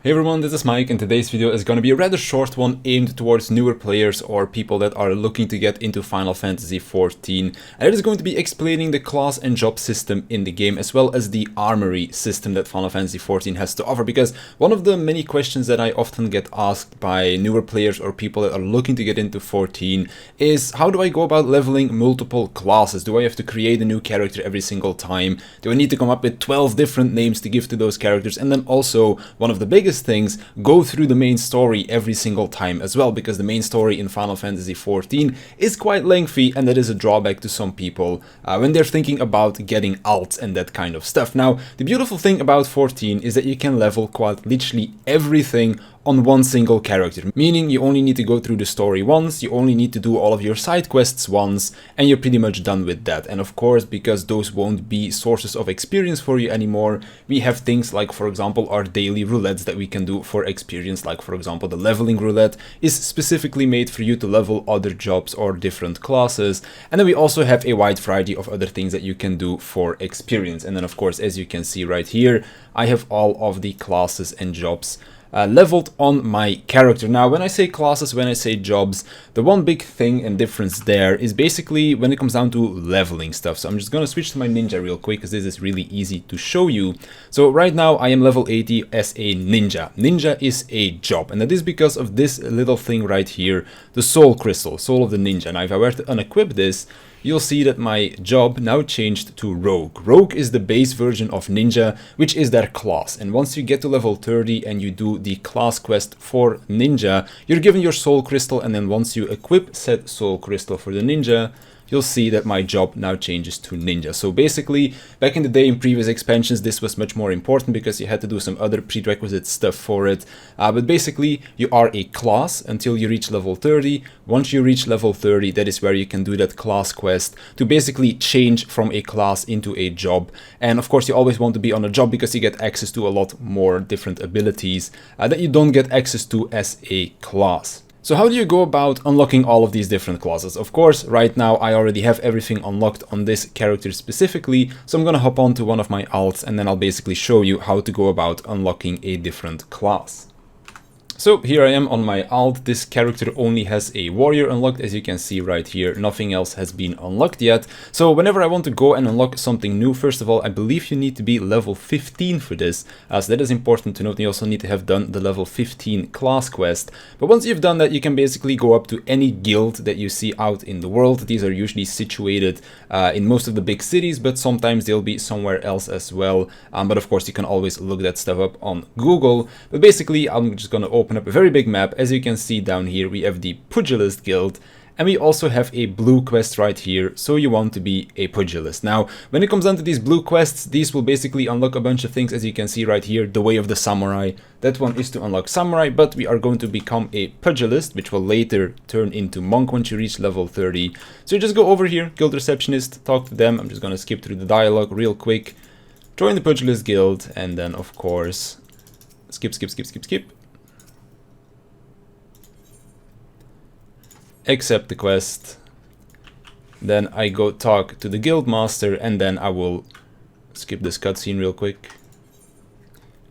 Hey everyone, this is Mike, and today's video is going to be a rather short one aimed towards newer players or people that are looking to get into Final Fantasy XIV. And it is going to be explaining the class and job system in the game, as well as the armory system that Final Fantasy XIV has to offer. Because one of the many questions that I often get asked by newer players or people that are looking to get into 14 is, how do I go about leveling multiple classes? Do I have to create a new character every single time? Do I need to come up with 12 different names to give to those characters? And then also, one of the biggest things, go through the main story every single time as well, because the main story in Final Fantasy XIV is quite lengthy, and that is a drawback to some people when they're thinking about getting alts and that kind of stuff. Now, the beautiful thing about 14 is that you can level quite literally everything on one single character, meaning you only need to go through the story once, you only need to do all of your side quests once, and you're pretty much done with that. And of course, because those won't be sources of experience for you anymore, we have things like, for example, our daily roulettes that we can do for experience. Like, for example, the leveling roulette is specifically made for you to level other jobs or different classes. And then we also have a wide variety of other things that you can do for experience. And then of course, as you can see right here, I have all of the classes and jobs leveled on my character. Now, when I say classes, when I say jobs, the one big thing and difference there is basically when it comes down to leveling stuff. So I'm just going to switch to my ninja real quick, because this is really easy to show you. So right now I am level 80 as a ninja. Ninja is a job, and that is because of this little thing right here, the soul crystal, soul of the ninja. Now if I were to unequip this, you'll see that my job now changed to Rogue. Rogue is the base version of Ninja, which is their class. And once you get to level 30 and you do the class quest for Ninja, you're given your Soul Crystal, and then once you equip said Soul Crystal for the Ninja, you'll see that my job now changes to Ninja. So basically, back in the day in previous expansions, this was much more important because you had to do some other prerequisite stuff for it. But basically, you are a class until you reach level 30. Once you reach level 30, that is where you can do that class quest to basically change from a class into a job. And of course, you always want to be on a job because you get access to a lot more different abilities that you don't get access to as a class. So how do you go about unlocking all of these different classes? Of course, right now I already have everything unlocked on this character specifically, so I'm gonna hop on to one of my alts and then I'll basically show you how to go about unlocking a different class. So here I am on my alt. This character only has a warrior unlocked, as you can see right here. Nothing else has been unlocked yet. So whenever I want to go and unlock something new, first of all, I believe you need to be level 15 for this. So that is important to note. You also need to have done the level 15 class quest. But once you've done that, you can basically go up to any guild that you see out in the world. These are usually situated in most of the big cities, but sometimes they'll be somewhere else as well. But of course, you can always look that stuff up on Google. But basically, I'm just going to open up a very big map. As you can see down here, we have the Pugilist Guild, and we also have a blue quest right here, so you want to be a pugilist. Now, when it comes down to these blue quests, these will basically unlock a bunch of things, as you can see right here, the way of the samurai. That one is to unlock samurai, but we are going to become a pugilist, which will later turn into monk once you reach level 30. So you just go over here, guild receptionist, talk to them. I'm just going to skip through the dialogue real quick, join the Pugilist Guild, and then of course, skip. Accept the quest, then I go talk to the guild master, and then I will skip this cutscene real quick.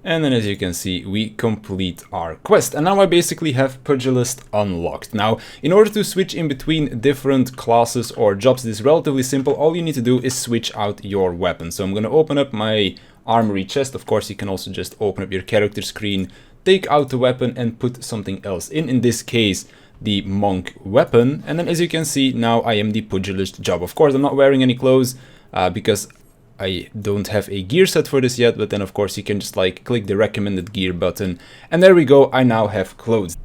And then as you can see, we complete our quest. And now I basically have Pugilist unlocked. Now, in order to switch in between different classes or jobs, it is relatively simple. All you need to do is switch out your weapon. So I'm going to open up my armory chest. Of course, you can also just open up your character screen, take out the weapon, and put something else in this case, the monk weapon. And then as you can see, now I am the pugilist job. Of course, I'm not wearing any clothes because I don't have a gear set for this yet, but then of course you can just like click the recommended gear button, and there we go, I now have clothes.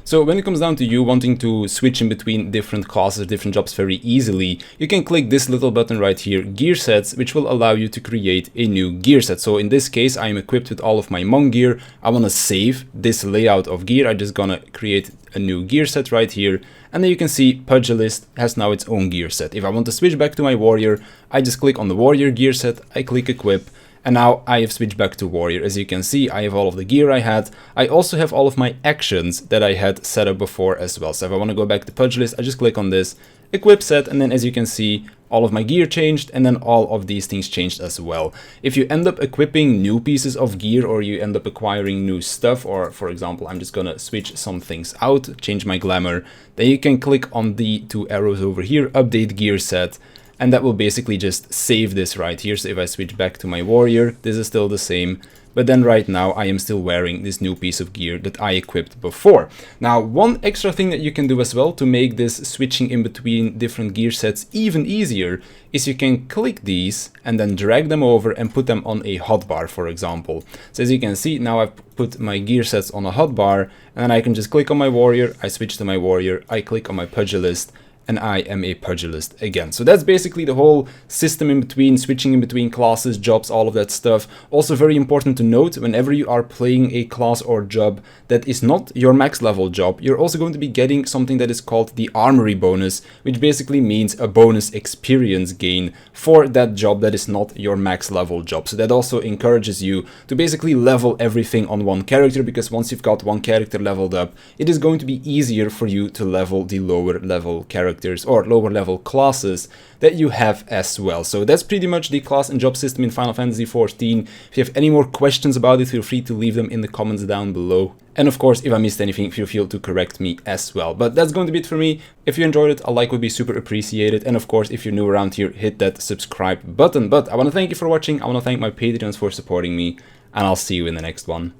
So when it comes down to you wanting to switch in between different classes, different jobs very easily, you can click this little button right here, gear sets, which will allow you to create a new gear set. So in this case, I am equipped with all of my monk gear. I want to save this layout of gear. I'm just gonna create a new gear set right here. And then you can see Pugilist has now its own gear set. If I want to switch back to my warrior, I just click on the warrior gear set, I click equip, and now I have switched back to warrior. As you can see, I have all of the gear I had. I also have all of my actions that I had set up before as well. So if I want to go back to pugilist, I just click on this, equip set, and then as you can see, all of my gear changed, and then all of these things changed as well. If you end up equipping new pieces of gear, or you end up acquiring new stuff, or for example, I'm just gonna switch some things out, change my glamour, then you can click on the 2 arrows over here, update gear set, and that will basically just save this right here. So if I switch back to my warrior, this is still the same. But then right now I am still wearing this new piece of gear that I equipped before. Now, one extra thing that you can do as well to make this switching in between different gear sets even easier is you can click these and then drag them over and put them on a hotbar, for example. So as you can see, now I've put my gear sets on a hotbar, and then I can just click on my warrior, I switch to my warrior, I click on my pugilist, and I am a pugilist again. So that's basically the whole system in between, switching in between classes, jobs, all of that stuff. Also very important to note, whenever you are playing a class or job that is not your max level job, you're also going to be getting something that is called the Armory Bonus, which basically means a bonus experience gain for that job that is not your max level job. So that also encourages you to basically level everything on one character, because once you've got one character leveled up, it is going to be easier for you to level the lower level characters or lower level classes that you have as well. So that's pretty much the class and job system in Final Fantasy XIV. If you have any more questions about it, feel free to leave them in the comments down below. And of course, if I missed anything, feel free to correct me as well. But that's going to be it for me. If you enjoyed it, a like would be super appreciated. And of course, if you're new around here, hit that subscribe button. But I want to thank you for watching. I want to thank my Patreons for supporting me. And I'll see you in the next one.